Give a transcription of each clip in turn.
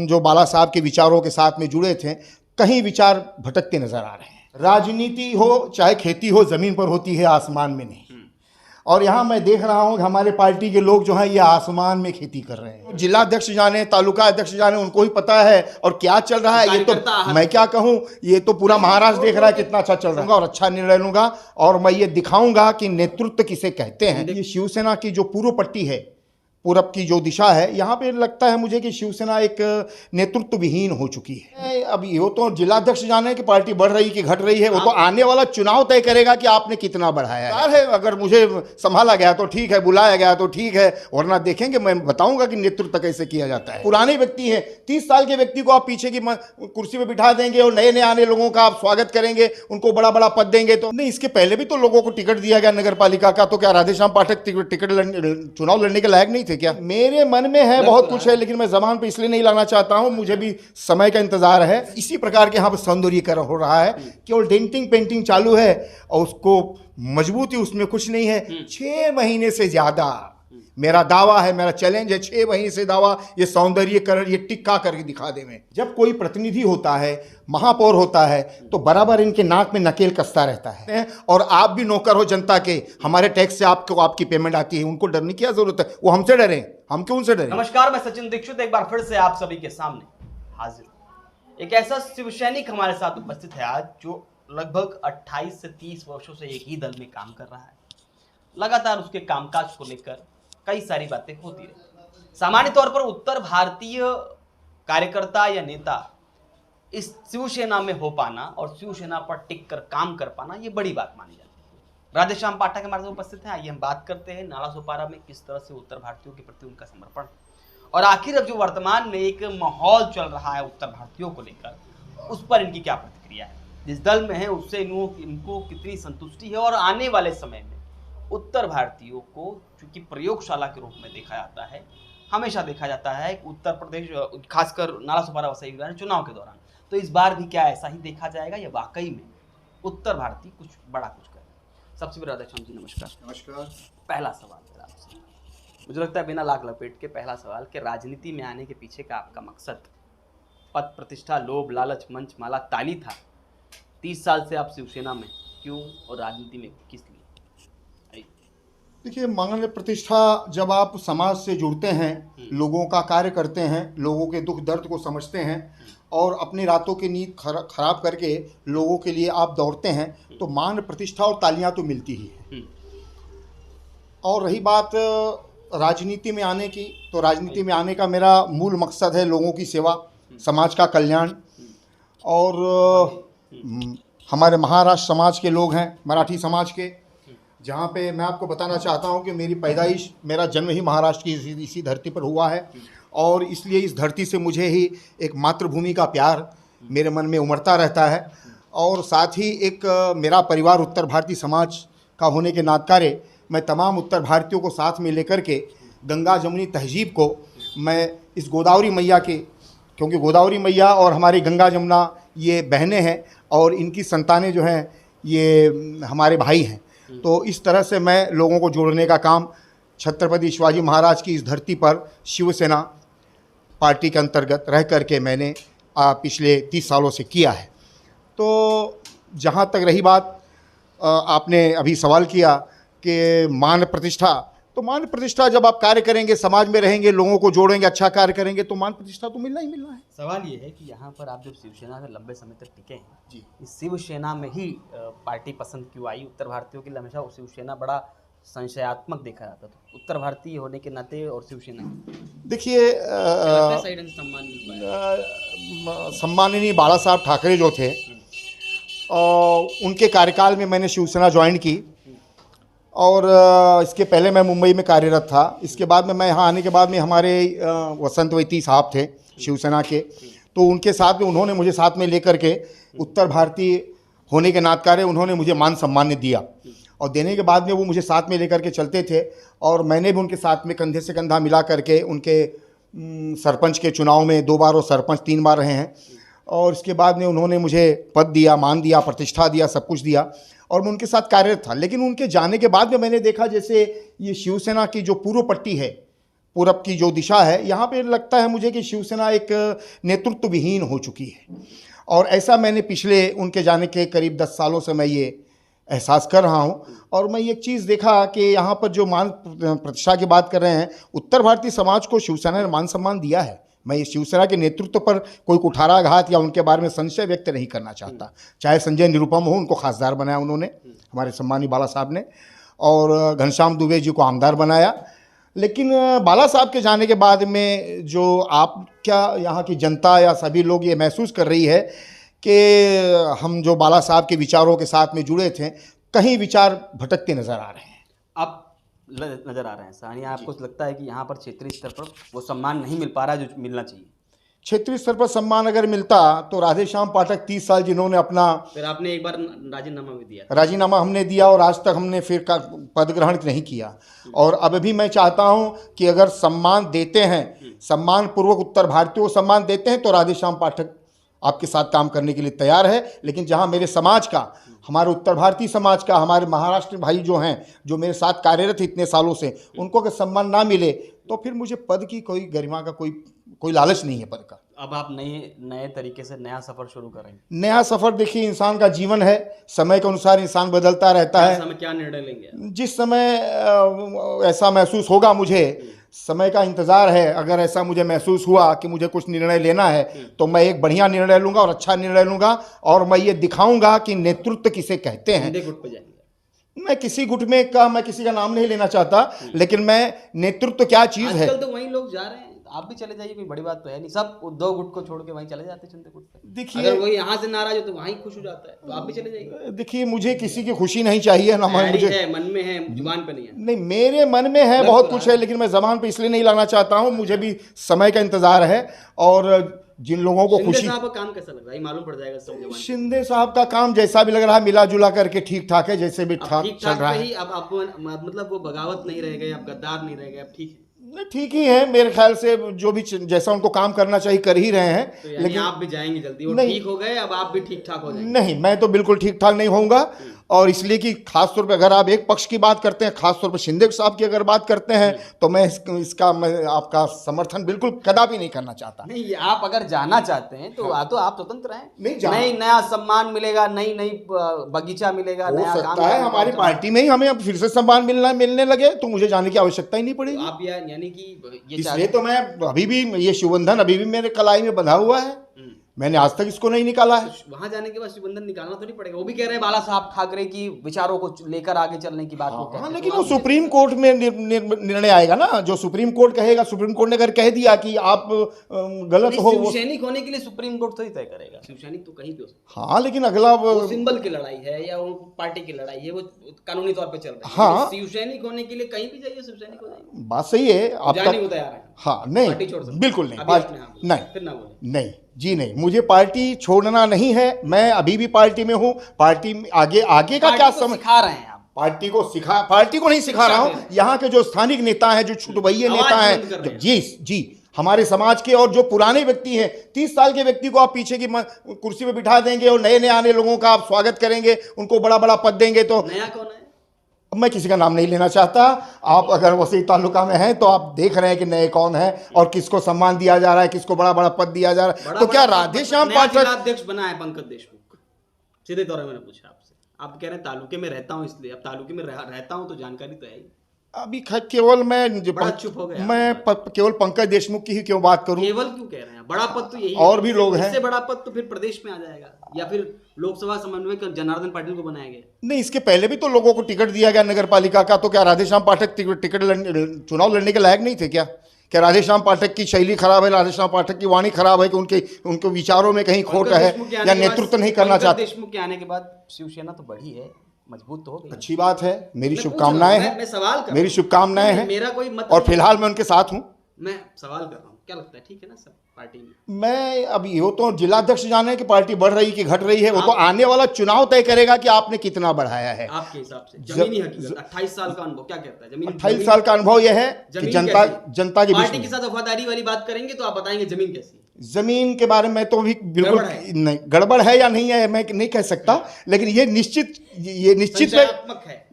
जो बाला साहब के विचारों के साथ में जुड़े थे, कहीं विचार भटकते नजर आ रहे हैं। राजनीति हो चाहे खेती हो, जमीन पर होती है, आसमान में नहीं। और यहाँ मैं देख रहा हूँ कि हमारे पार्टी के लोग जो हैं ये आसमान में खेती कर रहे हैं। जिला अध्यक्ष जाने, तालुका अध्यक्ष जाने, उनको ही पता है और क्या चल रहा है। ये तो मैं क्या कहूँ, ये तो पूरा महाराष्ट्र देख रहा है कितना अच्छा चल रहा है। और अच्छा निर्णय लूंगा और मैं ये दिखाऊंगा कि नेतृत्व किसे कहते हैं। ये शिवसेना की जो पूर्व पट्टी है, पूरब की जो दिशा है, यहाँ पे लगता है मुझे कि शिवसेना एक नेतृत्व विहीन हो चुकी है। अब ये तो जिलाध्यक्ष जाने की पार्टी बढ़ रही कि घट रही है, वो तो आने वाला चुनाव तय करेगा कि आपने कितना बढ़ाया है। अगर मुझे संभाला गया तो ठीक है, बुलाया गया तो ठीक है, वरना देखेंगे, मैं बताऊंगा कि नेतृत्व कैसे किया जाता है। पुराने व्यक्ति हैं, 30 साल के व्यक्ति को आप पीछे की कुर्सी पर बिठा देंगे और नए नए आने लोगों का आप स्वागत करेंगे, उनको बड़ा बड़ा पद देंगे। तो नहीं, इसके पहले भी तो लोगों को टिकट दिया गया नगर पालिका का, तो क्या राधेश्याम पाठक टिकट चुनाव लड़ने के लायक नहीं थे क्या? मेरे मन में है बहुत कुछ है, लेकिन मैं जबान पे इसलिए नहीं लाना चाहता हूं, मुझे भी समय का इंतजार है। इसी प्रकार के यहाँ पर सौंदर्यीकरण हो रहा है, केवल डेंटिंग पेंटिंग चालू है और उसको मजबूती उसमें कुछ नहीं है। 6 महीने से ज्यादा मेरा दावा है, मेरा चैलेंज है, 6 महीने से दावा, ये सौंदर्यीकरण ये टिक्का करके दिखा दे। में जब कोई प्रतिनिधि होता है, महापौर होता है, तो बराबर इनके नाक में नकेल कसता रहता है। और आप भी नौकर हो जनता के, हमारे टैक्स से आपको आपकी पेमेंट आती है, उनको डरने की क्या जरूरत है? वो हमसे डरे, हम क्यों उनसे डरे? नमस्कार, मैं सचिन दीक्षित एक बार फिर से आप सभी के सामने हाजिर। एक ऐसा शिव सैनिक हमारे साथ उपस्थित है आज, जो लगभग 28 से 30 वर्षों से एक ही दल में काम कर रहा है। लगातार उसके कामकाज को लेकर कई सारी बातें होती रही। सामान्य तौर पर उत्तर भारतीय कार्यकर्ता या नेता इस शिवसेना में हो पाना और शिवसेना पर टिक कर काम कर पाना, ये बड़ी बात मानी जाती है। राधेश्याम पाठक हमारे साथ उपस्थित हैं। आइए हम बात करते हैं नाला सोपारा में किस तरह से उत्तर भारतीयों के प्रति उनका समर्पण, और आखिर अब जो वर्तमान में एक माहौल चल रहा है उत्तर भारतीयों को लेकर, उस पर इनकी क्या प्रतिक्रिया है। जिस दल में है उससे इनको कितनी संतुष्टि है, और आने वाले समय में उत्तर भारतीयों को, चूंकि प्रयोगशाला के रूप में देखा जाता है, हमेशा देखा जाता है उत्तर प्रदेश, खासकर नाला सोपारा वसई विधान चुनाव के दौरान, तो इस बार भी क्या ऐसा ही देखा जाएगा या वाकई में उत्तर भारतीय कुछ बड़ा कुछ करें? सबसे पहले राधेश्याम जी नमस्कार। नमस्कार। पहला सवाल मेरा आपसे, मुझे लगता है बिना लाग लपेट के पहला सवाल कि राजनीति में आने के पीछे का आपका मकसद पद प्रतिष्ठा, लोभ, लालच, मंच माला, ताली था। 30 साल से आप शिवसेना में क्यों, और राजनीति में किस लिए? देखिए, मान प्रतिष्ठा, जब आप समाज से जुड़ते हैं, लोगों का कार्य करते हैं, लोगों के दुख दर्द को समझते हैं और अपनी रातों की नींद खराब करके लोगों के लिए आप दौड़ते हैं, तो मान प्रतिष्ठा और तालियां तो मिलती ही है। और रही बात राजनीति में आने की, तो राजनीति में आने का मेरा मूल मकसद है लोगों की सेवा, समाज का कल्याण। और हमारे महाराष्ट्र समाज के लोग हैं, मराठी समाज के, जहाँ पे मैं आपको बताना चाहता हूँ कि मेरी पैदाइश, मेरा जन्म ही महाराष्ट्र की इसी धरती पर हुआ है, और इसलिए इस धरती से मुझे ही एक मातृभूमि का प्यार मेरे मन में उमड़ता रहता है। और साथ ही एक मेरा परिवार उत्तर भारतीय समाज का होने के नाते मैं तमाम उत्तर भारतीयों को साथ में लेकर के गंगा जमुनी तहजीब को मैं इस गोदावरी मैया के, क्योंकि गोदावरी मैया और हमारी गंगा जमुना ये बहनें हैं और इनकी संतानें जो हैं ये हमारे भाई हैं, तो इस तरह से मैं लोगों को जोड़ने का काम छत्रपति शिवाजी महाराज की इस धरती पर शिवसेना पार्टी के अंतर्गत रह करके मैंने पिछले 30 सालों से किया है। तो जहाँ तक रही बात, आपने अभी सवाल किया कि मान प्रतिष्ठा, तो मान प्रतिष्ठा जब आप कार्य करेंगे, समाज में रहेंगे, लोगों को जोड़ेंगे, अच्छा कार्य करेंगे, तो मान प्रतिष्ठा तो मिलना ही मिलना है। सवाल ये है कि यहाँ पर आप जब शिवसेना में लंबे समय तक टिके हैं जी, इस शिवसेना में ही पार्टी पसंद क्यों आई? उत्तर भारतीयों के लिए हमेशा शिवसेना बड़ा संशयात्मक देखा जाता था, उत्तर भारतीय होने के नाते और शिवसेना। देखिए, सम्माननीय बाला साहब ठाकरे जो थे, उनके कार्यकाल में मैंने शिवसेना ज्वाइन की, और इसके पहले मैं मुंबई में कार्यरत था। इसके बाद में मैं यहाँ आने के बाद में हमारे वसंत वैती साहब थे शिवसेना के, तो उनके साथ में उन्होंने मुझे साथ में लेकर के उत्तर भारतीय होने के नाते उन्होंने मुझे मान सम्मान दिया, और देने के बाद में वो मुझे साथ में लेकर के चलते थे, और मैंने भी उनके साथ में कंधे से कंधा मिला करके उनके सरपंच के चुनाव में 2 बार वो सरपंच 3 बार रहे हैं, और इसके बाद में उन्होंने मुझे पद दिया, मान दिया, प्रतिष्ठा दिया, सब कुछ दिया, और मैं उनके साथ कार्यरत था। लेकिन उनके जाने के बाद में मैंने देखा जैसे ये शिवसेना की जो पूर्व पट्टी है, पूरब की जो दिशा है, यहाँ पे लगता है मुझे कि शिवसेना एक नेतृत्व विहीन हो चुकी है। और ऐसा मैंने पिछले उनके जाने के करीब 10 सालों से मैं ये एहसास कर रहा हूँ। और मैं एक चीज़ देखा कि यहाँ पर जो मान प्रतिष्ठा की बात कर रहे हैं, उत्तर भारतीय समाज को शिवसेना ने मान सम्मान दिया है। मैं इस शिवसेना के नेतृत्व पर कोई कुठाराघात या उनके बारे में संशय व्यक्त नहीं करना चाहता। चाहे संजय निरुपम हो, उनको खासदार बनाया उन्होंने, हमारे सम्मानी बाला साहब ने, और घनश्याम दुबे जी को आमदार बनाया। लेकिन बाला साहब के जाने के बाद में जो आप क्या यहाँ की जनता या सभी लोग ये महसूस कर रही है कि हम जो बाला साहब के विचारों के साथ में जुड़े थे, कहीं विचार भटकते नज़र आ रहे हैं। अब नज़र आ रहे हैं सानिया, आपको लगता है कि यहाँ पर क्षेत्रीय स्तर पर वो सम्मान नहीं मिल पा रहा है जो मिलना चाहिए? क्षेत्रीय स्तर पर सम्मान अगर मिलता तो राधेश्याम पाठक 30 साल जिन्होंने अपना, फिर आपने एक बार राजीनामा भी दिया, राजीनामा हमने दिया और आज तक हमने फिर का पद ग्रहण नहीं किया। और अब भी मैं चाहता हूं कि अगर सम्मान देते हैं, सम्मान पूर्वक उत्तर भारतीयों को सम्मान देते हैं, तो राधेश्याम पाठक आपके साथ काम करने के लिए तैयार है। लेकिन जहां मेरे समाज का, हमारे उत्तर भारतीय समाज का, हमारे महाराष्ट्र भाई जो हैं, जो मेरे साथ कार्यरत इतने सालों से, उनको अगर सम्मान ना मिले तो फिर मुझे पद की कोई गरिमा का कोई लालच नहीं है पद का। अब आप नए तरीके से नया सफर शुरू करेंगे? नया सफर देखिए, इंसान का जीवन है, समय के अनुसार इंसान बदलता रहता है। समय क्या निर्णय लेंगे? जिस समय ऐसा महसूस होगा, मुझे समय का इंतज़ार है। अगर ऐसा मुझे महसूस हुआ कि मुझे कुछ निर्णय लेना है तो मैं एक बढ़िया निर्णय लूँगा और अच्छा निर्णय लूँगा, और मैं ये दिखाऊंगा कि नेतृत्व किसे कहते हैं। गुट पे जाएंगे? मैं किसी गुट में मैं किसी का नाम नहीं लेना चाहता, लेकिन मैं नेतृत्व क्या चीज़ है। आजकल तो वहीं लोग जा रहे हैं, आप भी चले जाइए, कोई बड़ी बात तो है नहीं। सब दो गुट को छोड़ के वहीं चले जाते हैं चंदे गुट पे। देखिए, अगर वही यहाँ से नाराज हो तो वहीं खुश हो जाता है, तो आप भी चले जाइए। देखिए, मुझे किसी की खुशी नहीं चाहिए ना, मुझे है, मन में है, जुबान पे नहीं है। नहीं, मेरे मन में है बहुत कुछ है, लेकिन मैं जबान पे इसलिए नहीं लाना चाहता हूँ। मुझे भी समय का इंतजार है। और जिन लोगों को खुशी, शिंदे साहब का काम कैसा लग रहा है, मालूम पड़ जाएगा सब। शिंदे साहब का काम जैसा भी लग रहा है, मिला जुला करके ठीक ठाक है, जैसे भी ठाक चल रहा है। अब मतलब वो बगावत नहीं रह गए, अब गद्दार नहीं रह गए, अब ठीक है? ठीक ही है मेरे ख्याल से। जो भी जैसा उनको काम करना चाहिए कर ही रहे हैं। तो लेकिन आप भी जाएंगे जल्दी, वो ठीक हो गए, अब आप भी ठीक ठाक हो जाएंगे? नहीं, मैं तो बिल्कुल ठीक ठाक नहीं होऊंगा। और इसलिए कि खास तौर पे अगर आप एक पक्ष की बात करते हैं, खास तौर पे शिंदे साहब की अगर बात करते हैं, तो मैं मैं आपका समर्थन बिल्कुल कदापि नहीं करना चाहता। नहीं, आप अगर जाना चाहते हैं तो आप स्वतंत्र हैं। नहीं, नया सम्मान मिलेगा, नई बगीचा मिलेगा, हो नया सकता है हमारी पार्टी में ही हमें अब फिर से सम्मान मिलने लगे, तो मुझे जाने की आवश्यकता ही नहीं पड़ेगी। आप यानी कि इसलिए तो मैं अभी भी, ये शिवबंधन अभी भी मेरे कलाई में बंधा हुआ है, मैंने आज तक इसको नहीं निकाला है। वहां जाने के बाद शिवबंधन निकालना तो नहीं पड़ेगा? वो भी कह रहे हैं बाला साहब ठाकरे की विचारों को लेकर आगे चलने की बात। हाँ, लेकिन वो सुप्रीम कोर्ट में निर्णय आएगा ना, जो सुप्रीम कोर्ट कहेगा। सुप्रीम कोर्ट ने अगर कह दिया कि आप गलत हो, शिवसैनिक होने के लिए सुप्रीम कोर्ट तो ही तय करेगा। शिवसैनिक तो कहीं भी हो सकता है। हाँ, लेकिन अगला वो सिंबल की लड़ाई है या वो पार्टी की लड़ाई है, वो कानूनी तौर पे चल रही है। हाँ, शिवसैनिक होने के लिए कहीं भी जाइए, शिवसैनिक हो जाएंगे। बात सही है आपका। तैयार है? हाँ, नहीं, बिल्कुल नहीं, नहीं जी, नहीं, मुझे पार्टी छोड़ना नहीं है। मैं अभी भी पार्टी में हूँ। पार्टी में आगे का क्या सिखा रहे हैं आप? पार्टी को नहीं सिखा रहा हूँ। यहाँ के जो स्थानिक नेता हैं, जो छुटभइये नेता हैं, जी, हमारे समाज के, और जो पुराने व्यक्ति हैं, 30 साल के व्यक्ति को आप पीछे की कुर्सी पे बिठा देंगे और नए आने लोगों का आप स्वागत करेंगे, उनको बड़ा बड़ा पद देंगे, तो नया कौन है? मैं किसी का नाम नहीं लेना चाहता। आप अगर वसी तालुका में हैं तो आप देख रहे हैं कि नए कौन है और किसको सम्मान दिया जा रहा है, किसको बड़ा बड़ा पद दिया जा रहा है। तो क्या राधेश्याम पाठक अध्यक्ष बना है? पंकज देशमुख। सीधे तौर पर मैंने पूछा आपसे, आप कह रहे हैं तालुके में रहता हूं, इसलिए। अब तालुके में रहता हूं तो जानकारी तो है ही। अभी केवल मैं चुप हो गया। केवल पंकज देशमुख की ही क्यों बात करूं? केवल क्यों कह रहे हैं? बड़ा पद तो यही और भी लोग हैं। इससे बड़ा पद तो फिर प्रदेश में आ जाएगा, या फिर लोकसभा समन्वयक जनार्दन पाटिल को बनाया गया। नहीं, इसके पहले भी तो लोगों को टिकट दिया गया नगर पालिका का। तो क्या राधेश्याम पाठक चुनाव लड़ने के लायक नहीं थे क्या? क्या राधेश्याम पाठक की शैली खराब है, राधेश्याम पाठक की वाणी खराब है, कि उनके विचारों में कहीं खोट है, या नेतृत्व नहीं करना चाहते? देशमुख के आने के बाद शिवसेना तो बढ़ी है, मजबूत तो हो गई। अच्छी बात है, मेरी शुभकामनाएं हैं। मैं सवाल कर, मेरी शुभकामनाएं हैं, मेरा कोई मत, और फिलहाल मैं उनके साथ हूं। मैं सवाल कर रहा हूँ, क्या लगता है ठीक है ना सब पार्टी में? मैं अभी वो तो जिलाध्यक्ष जाने कि पार्टी बढ़ रही कि घट रही है, वो तो आने वाला चुनाव तय करेगा कि आपने कितना बढ़ाया है। आपके हिसाब से जमीनी हकीकत, 28 साल का अनुभव क्या कहता है? 28 साल का अनुभव यह है कि जनता की पार्टी के साथ वफादारी वाली बात करेंगे तो आप बताएंगे जमीन कैसी? जमीन के बारे में तो भी बिल्कुल नहीं, गड़बड़ है या नहीं है मैं नहीं कह सकता, लेकिन ये निश्चित संशयात्मक है।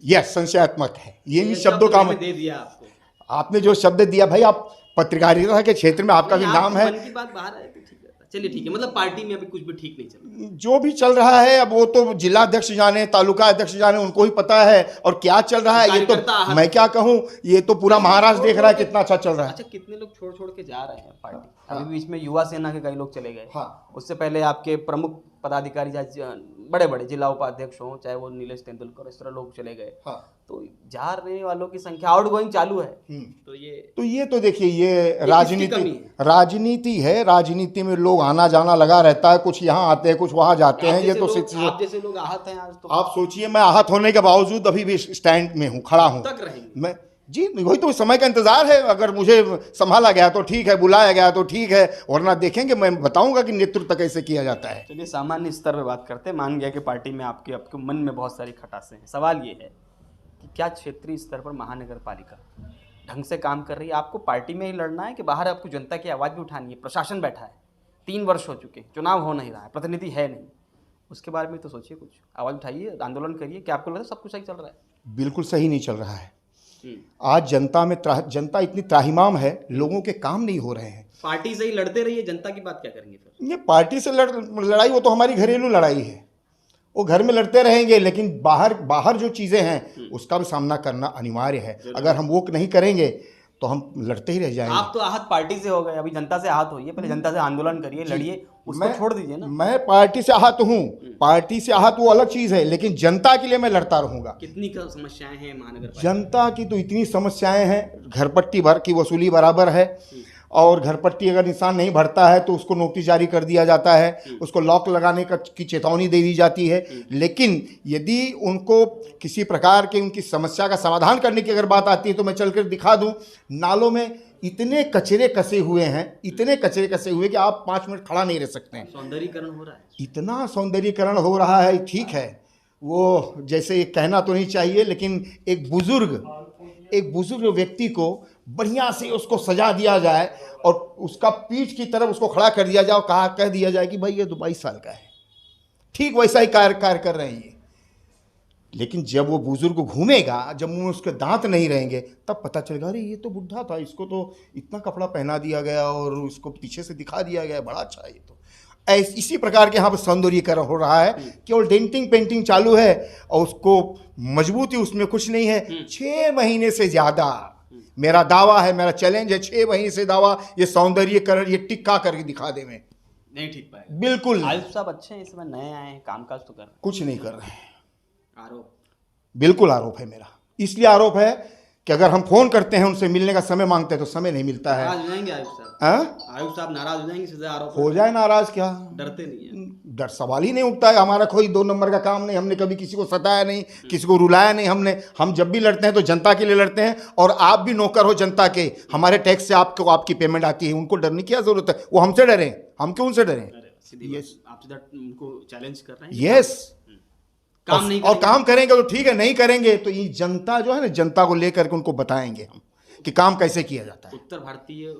यस, संशयात्मक है। ये शब्दों का दे दिया आपको। आपने जो शब्द दिया भाई, आप पत्रकारिता के क्षेत्र में आपका भी नाम है। मन की बात बाहर आए तो ठीक रहता। चलिए ठीक है, मतलब पार्टी में अभी कुछ भी ठीक नहीं चल रहा। जो भी चल रहा है अब वो तो जिला अध्यक्ष जाने, तालुका अध्यक्ष जाने, उनको ही पता है। और क्या चल रहा है ये तो मैं क्या कहूँ, ये तो पूरा महाराष्ट्र देख रहा है कितना अच्छा चल रहा है। अच्छा, कितने लोग छोड़ छोड़ के जा रहे हैं पार्टी? अभी बीच में युवा सेना के कई लोग चले गए। हाँ। उससे पहले आपके प्रमुख पदाधिकारी, बड़े बड़े जिला उपाध्यक्ष हों, चाहे वो नीलेश तेंदुलकर, इस तरह लोग चले गए। हाँ। तो जा रहे वालों की संख्या आउट गोइंग चालू है। तो ये तो देखिए ये राजनीति है। राजनीति में लोग आना जाना लगा रहता है, कुछ यहाँ आते हैं कुछ वहाँ जाते हैं। ये तो आप जैसे लोग आहत हैं आज। तो आप सोचिए, मैं आहत होने के बावजूद अभी भी स्टैंड में हूँ, खड़ा हूँ। तक रहेंगे मैं जी, वही तो समय का इंतजार है। अगर मुझे संभाला गया तो ठीक है, बुलाया गया तो ठीक है, वरना देखेंगे, मैं बताऊंगा कि नेतृत्व कैसे किया जाता है। चलिए सामान्य स्तर पे बात करते हैं। मान गया कि पार्टी में आपके मन में बहुत सारी खटासें हैं। सवाल ये है कि क्या क्षेत्रीय स्तर पर महानगर पालिका ढंग से काम कर रही है? आपको पार्टी में ही लड़ना है कि बाहर आपको जनता की आवाज़ भी उठानी है? प्रशासन बैठा है, 3 वर्ष हो चुके, चुनाव हो नहीं रहा है, प्रतिनिधि है नहीं, उसके बारे में तो सोचिए, कुछ आवाज़ उठाइए, आंदोलन करिए। क्या आपको लगता है सब कुछ सही चल रहा है? बिल्कुल सही नहीं चल रहा है। आज जनता इतनी त्राहिमाम है, लोगों के काम नहीं हो रहे हैं। पार्टी से ही लड़ते रहिए, जनता की बात क्या करेंगे फिर? ये पार्टी से लड़ाई वो तो हमारी घरेलू लड़ाई है, वो घर में लड़ते रहेंगे, लेकिन बाहर जो चीज़ें हैं उसका भी सामना करना अनिवार्य है। अगर हम वो नहीं करेंगे तो हम लड़ते ही रह जाएंगे। आप तो आहत पार्टी से हो गए, अभी जनता से आहत होइए, पहले जनता से आंदोलन करिए, लड़िए, उसको छोड़ दीजिए ना। मैं पार्टी से आहत हूँ, पार्टी से आहत वो अलग चीज़ है, लेकिन जनता के लिए मैं लड़ता रहूंगा। कितनी समस्याएं हैं महानगर पालिका? जनता की तो इतनी समस्याएं हैं, घरपट्टी भर की वसूली बराबर है, और घरपट्टी अगर इंसान नहीं भरता है तो उसको नोटिस जारी कर दिया जाता है, उसको लॉक लगाने की चेतावनी दे दी जाती है। लेकिन यदि उनको किसी प्रकार के उनकी समस्या का समाधान करने की अगर बात आती है तो मैं चलकर दिखा दूं, नालों में इतने कचरे कसे हुए हैं, इतने कचरे कसे हुए कि आप 5 मिनट खड़ा नहीं रह सकते हैं। सौंदर्यीकरण हो रहा है, इतना सौंदर्यीकरण हो रहा है, ठीक है, वो जैसे कहना तो नहीं चाहिए, लेकिन एक बुजुर्ग व्यक्ति को बढ़िया से उसको सजा दिया जाए और उसका पीठ की तरफ उसको खड़ा कर दिया जाए और कह दिया जाए कि भाई ये तो 22 साल का है, ठीक वैसा ही कार्य कर रहे हैं ये। लेकिन जब वो बुजुर्ग घूमेगा, जब मुंह में उसके दांत नहीं रहेंगे, तब पता चलेगा अरे ये तो बुढ़ा था, इसको तो इतना कपड़ा पहना दिया गया और उसको पीछे से दिखा दिया गया, बड़ा अच्छा है ये तो। इसी प्रकार के यहाँ पर सौंदर्यीकरण हो रहा है, केवल डेंटिंग पेंटिंग चालू है और उसको मजबूती उसमें कुछ नहीं है। 6 महीने से ज़्यादा मेरा दावा है, मेरा चैलेंज है, 6 महीने से दावा, ये सौंदर्यीकरण ये टिक्का करके दिखा दे, में नहीं ठीक पाए। बिल्कुल आयुष साहब अच्छे हैं, इसमें नए आए हैं, कामकाज तो कर रहे हैं, कुछ नहीं कर रहे हैं। आरोप? बिल्कुल आरोप है मेरा। इसलिए आरोप है कि अगर हम फोन करते हैं, उनसे मिलने का समय मांगते हैं तो समय नहीं मिलता है। नाराज हो जाएंगे आयुष साहब? आयुष साहब नाराज हो जाएंगे? सीधे आरोप हो जाए नाराज, क्या डरते नहीं है? डर सवाल ही नहीं उठता है। हमारा कोई 2 नंबर का काम नहीं, हमने कभी किसी को सताया नहीं, किसी को रुलाया नहीं। हम जब भी लड़ते हैं तो जनता के लिए लड़ते हैं, और आप भी नौकर हो जनता के, हमारे टैक्स से आपको आपकी पेमेंट आती है, उनको डरने की क्या जरूरत है? वो हमसे डरें, हम क्यों उनसे डरें? आप सीधा उनको चैलेंज कर रहे हैं। यस, काम नहीं और काम करेंगे तो ठीक है, नहीं करेंगे तो ये जनता जो है ना, जनता को लेकर के उनको बताएंगे हम कि काम कैसे किया जाता है। उत्तर भारतीय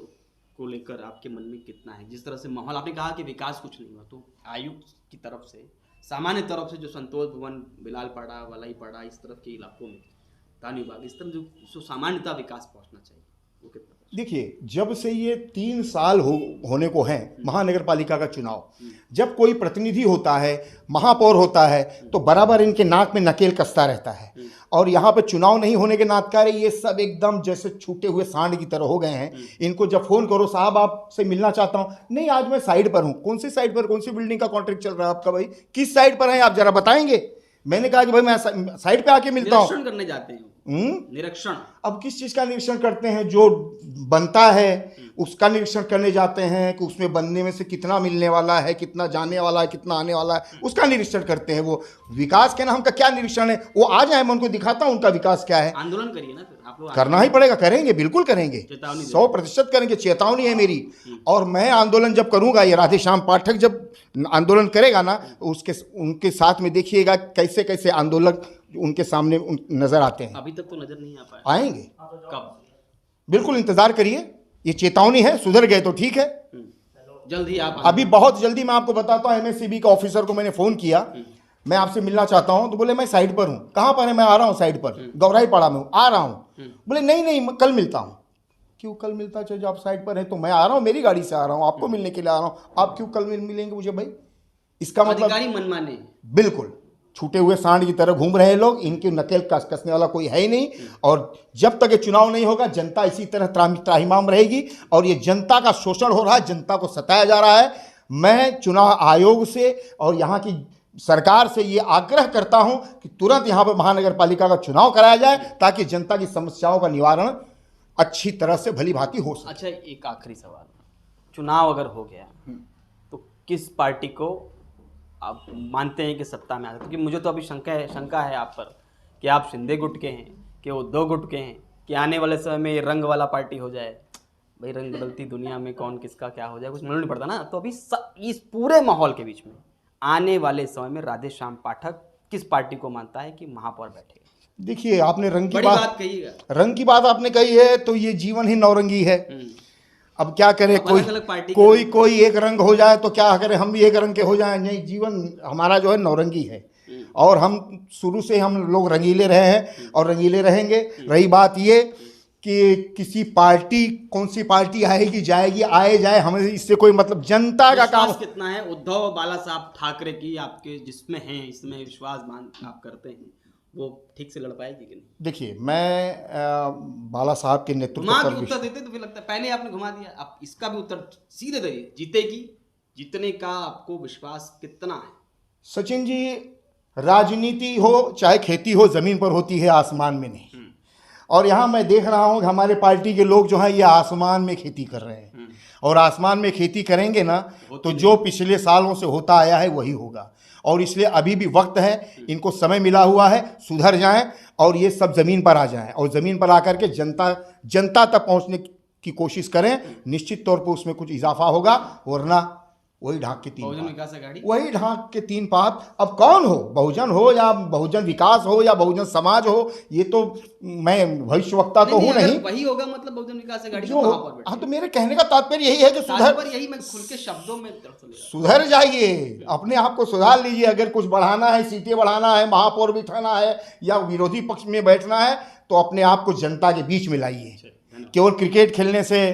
को लेकर आपके मन में कितना है? जिस तरह से माहौल, आपने कहा कि विकास कुछ नहीं हुआ, तो आयुक्त की तरफ से, सामान्य तरफ से, जो संतोष भवन, बिलालपाड़ा, वलाईपाड़ा, इस तरफ के इलाकों में, तानीबाग, इस तरफ जो सामान्यतः विकास पहुंचना चाहिए, वो कितना? देखिए, जब से ये 3 साल होने को हैं महानगर पालिका का चुनाव, जब कोई प्रतिनिधि होता है, महापौर होता है, तो बराबर इनके नाक में नकेल कसता रहता है। और यहाँ पे चुनाव नहीं होने के नातकारे ये सब एकदम जैसे छूटे हुए सांड की तरह हो गए हैं। इनको जब फोन करो, साहब आपसे मिलना चाहता हूँ, नहीं आज मैं साइड पर हूँ। कौन सी साइड पर? कौन सी बिल्डिंग का कॉन्ट्रैक्ट चल रहा है आपका? भाई किस साइड पर है आप जरा बताएंगे। मैंने कहा कि भाई मैं साइड पे आके मिलता हूँ। निरीक्षण करने जाते हैं। निरीक्षण? अब किस चीज का निरीक्षण करते हैं? जो बनता है उसका निरीक्षण करने जाते हैं कि उसमें बनने में से कितना मिलने वाला है, कितना जाने वाला है, कितना आने वाला है, उसका निरीक्षण करते हैं। वो विकास के नाम का क्या निरीक्षण है? वो आ जाए, मैं उनको दिखाता हूँ उनका विकास क्या है। आंदोलन करिए ना फिर आप लोग। करना ही पड़ेगा, करेंगे, बिल्कुल करेंगे, 100% करेंगे। चेतावनी है मेरी। और मैं आंदोलन जब करूंगा, ये राधेश्याम पाठक जब आंदोलन करेगा ना, उनके साथ में देखिएगा कैसे कैसे आंदोलन उनके सामने नजर आते हैं। अभी तक तो नजर नहीं आ पाए। आएंगे। कब? बिल्कुल इंतजार करिए, ये चेतावनी है, सुधर गए तो ठीक है, जल्दी आप। अभी बहुत जल्दी मैं आपको बताता हूँ। MSCB के ऑफिसर को मैंने फोन किया, मैं आपसे मिलना चाहता हूँ, तो बोले मैं साइड पर हूँ। कहाँ पर है? मैं आ रहा हूँ साइड पर, गौराई पाड़ा में हूँ, आ रहा हूँ। बोले नहीं मैं कल मिलता हूँ। क्यों कल मिलता? चाहे आप साइड पर हैं तो मैं आ रहा हूँ, मेरी गाड़ी से आ रहा हूँ, आपको मिलने के लिए आ रहा हूँ, आप क्यों कल मिलेंगे मुझे भाई? इसका मतलब अधिकारी मनमाने। बिल्कुल छूटे हुए सांड की तरह घूम रहे हैं लोग, इनकी नकेल कसने वाला कोई है ही नहीं। और जब तक ये चुनाव नहीं होगा जनता इसी तरह त्राहिमाम रहेगी और ये जनता का शोषण हो रहा है, जनता को सताया जा रहा है। मैं चुनाव आयोग से और यहाँ की सरकार से ये आग्रह करता हूं कि तुरंत यहाँ पर महानगर पालिका का चुनाव कराया जाए ताकि जनता की समस्याओं का निवारण अच्छी तरह से भली भांति हो सके। अच्छा, एक आखिरी सवाल, चुनाव अगर हो गया तो किस पार्टी को आप मानते हैं कि सत्ता में आ सकते? क्योंकि मुझे तो अभी शंका है आप पर कि आप शिंदे गुट के हैं, कि उद्धव गुट के हैं, कि आने वाले समय में ये रंग वाला पार्टी हो जाए। भाई रंग बदलती दुनिया में कौन किसका क्या हो जाए कुछ मालूम नहीं पड़ता ना। तो अभी इस पूरे माहौल के बीच में आने वाले समय में राधेश्याम पाठक किस पार्टी को मानता है कि महापौर बैठेगा? देखिए, आपने रंग की बड़ी बात कहिएगा। रंग की बात आपने कही है तो ये जीवन ही नौरंगी है। अब क्या करें, कोई एक रंग हो जाए तो क्या करें, हम भी एक रंग के हो जाएं? नहीं, जीवन हमारा जो है नौरंगी है और हम शुरू से हम लोग रंगीले रहे हैं और रंगीले रहेंगे। रही बात ये कि किसी पार्टी, कौन सी पार्टी आएगी जाएगी, आए जाए, हमें इससे कोई मतलब, जनता का काम कितना है उद्धव बाला साहब ठाकरे की आपके जिसमें हैं, इसमें विश्वास मान आप करते हैं, वो ठीक से लड़ पाएगी कि नहीं? देखिए, मैं बाला साहब के नेतृत्व पर उत्तर देते तो फिर लगता है, पहले आपने घुमा दिया, आप इसका भी उत्तर सीधे दीजिए। जीतेगी, जीतने का आपको विश्वास कितना है? सचिन जी, राजनीति हो चाहे खेती हो, जमीन पर होती है, आसमान में नहीं। और यहाँ मैं देख रहा हूँ कि हमारे पार्टी के लोग जो हैं ये आसमान में खेती कर रहे हैं और आसमान में खेती करेंगे ना तो जो पिछले सालों से होता आया है वही होगा। और इसलिए अभी भी वक्त है, इनको समय मिला हुआ है, सुधर जाएं और ये सब ज़मीन पर आ जाएं और ज़मीन पर आकर के जनता तक पहुंचने की कोशिश करें। निश्चित तौर पर उसमें कुछ इजाफा होगा, वरना वही ढाक के तीन पात। अब कौन हो, बहुजन हो या बहुजन विकास हो या बहुजन समाज हो, ये तो मैं भविष्यवक्ता तो हूँ नहीं। वही होगा मतलब बहुजन विकास आघाड़ी जो। हाँ, तो मेरे कहने का तात्पर्य यही है कि यही मैं खुल के शब्दों में सुधर जाइए, अपने आप को सुधार लीजिए। अगर कुछ बढ़ाना है, सीटें बढ़ाना है, महापौर बिठाना है या विरोधी पक्ष में बैठना है तो अपने आप को जनता के बीच में लाइए। केवल क्रिकेट खेलने से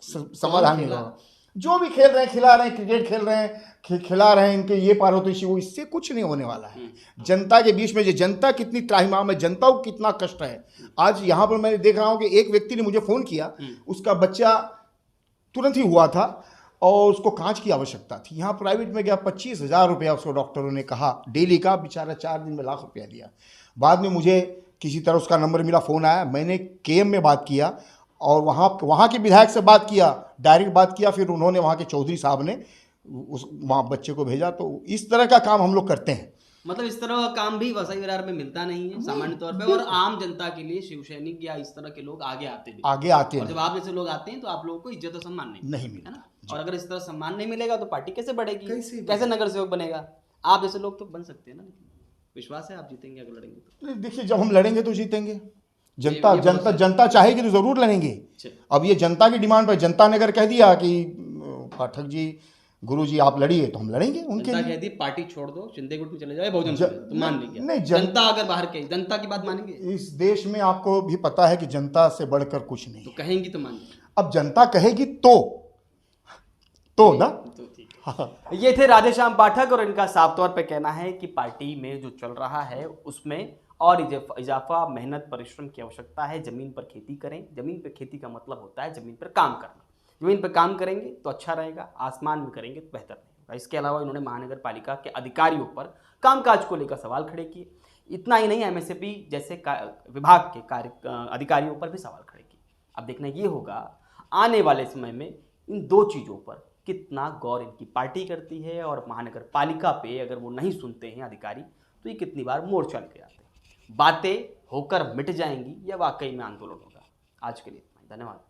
समाधान नहीं होगा। जो भी खेल रहे हैं, खिला रहे हैं, क्रिकेट खेल रहे हैं, खिला रहे हैं, इनके ये पारितोषिक, वो इससे कुछ नहीं होने वाला है। जनता के बीच में जो जनता कितनी त्राहिमाम है, जनता को कितना कष्ट है। आज यहाँ पर मैं देख रहा हूँ कि एक व्यक्ति ने मुझे फ़ोन किया, उसका बच्चा तुरंत ही हुआ था और उसको कांच की आवश्यकता थी। यहाँ प्राइवेट में गया, 25,000 रुपया उसको डॉक्टरों ने कहा डेली का, बेचारा 4 दिन में लाख रुपया दिया। बाद में मुझे किसी तरह उसका नंबर मिला, फ़ोन आया, मैंने केएम में बात किया और वहाँ के विधायक से बात किया, डायरेक्ट बात किया। फिर उन्होंने, वहाँ के चौधरी साहब ने वहाँ बच्चे को भेजा। तो इस तरह का काम हम लोग करते हैं। मतलब इस तरह का काम भी वसई विरार में मिलता नहीं है सामान्य तौर पे, और आम जनता के लिए शिवसैनिक या इस तरह के लोग आगे आते हैं। और जब आप जैसे लोग आते हैं तो आप लोगों को इज्जत और सम्मान नहीं मिलता है ना। और अगर इस तरह सम्मान नहीं मिलेगा तो पार्टी कैसे बढ़ेगी, कैसे नगर सेवक बनेगा? आप जैसे लोग तो बन सकते हैं ना। विश्वास है आप जीतेंगे अगर लड़ेंगे तो? देखिए, जब हम लड़ेंगे तो जीतेंगे। जनता चाहेगी तो जरूर लड़ेंगे। अब ये जनता की डिमांड पर, जनता ने अगर कह दिया कि पाठक जी, गुरु जी आप लड़िए, तो हम लड़ेंगे। उनके जनता कहती पार्टी छोड़ दो, शिंदे गुट में चले जाए, बहुजन तो मान लेंगे। नहीं, जनता अगर बाहर कही, जनता की बात मानेंगे? इस देश में आपको भी पता है कि जनता से बढ़कर कुछ नहीं। तो कहेंगी तो मान। अब जनता कहेगी तो ना। ये थे राधेश्याम पाठक और इनका साफ तौर पे कहना है कि पार्टी में जो चल रहा है उसमें और इजाफा, मेहनत, परिश्रम की आवश्यकता है। जमीन पर खेती करें। जमीन पर खेती का मतलब होता है जमीन पर काम करना। जमीन पर काम करेंगे तो अच्छा रहेगा, आसमान में करेंगे तो बेहतर रहेगा। इसके अलावा इन्होंने महानगर पालिका के अधिकारियों पर कामकाज को लेकर सवाल खड़े किए। इतना ही नहीं, एमएसएपी जैसे विभाग के अधिकारियों पर भी सवाल खड़े किए। अब देखना ये होगा आने वाले समय में इन दो चीज़ों पर कितना गौर इनकी पार्टी करती है, और महानगर पालिका पे अगर वो नहीं सुनते हैं अधिकारी तो ये कितनी बार मोर्चा लेके आते हैं। बातें होकर मिट जाएंगी या वाकई में आंदोलन होगा? आज के लिए धन्यवाद।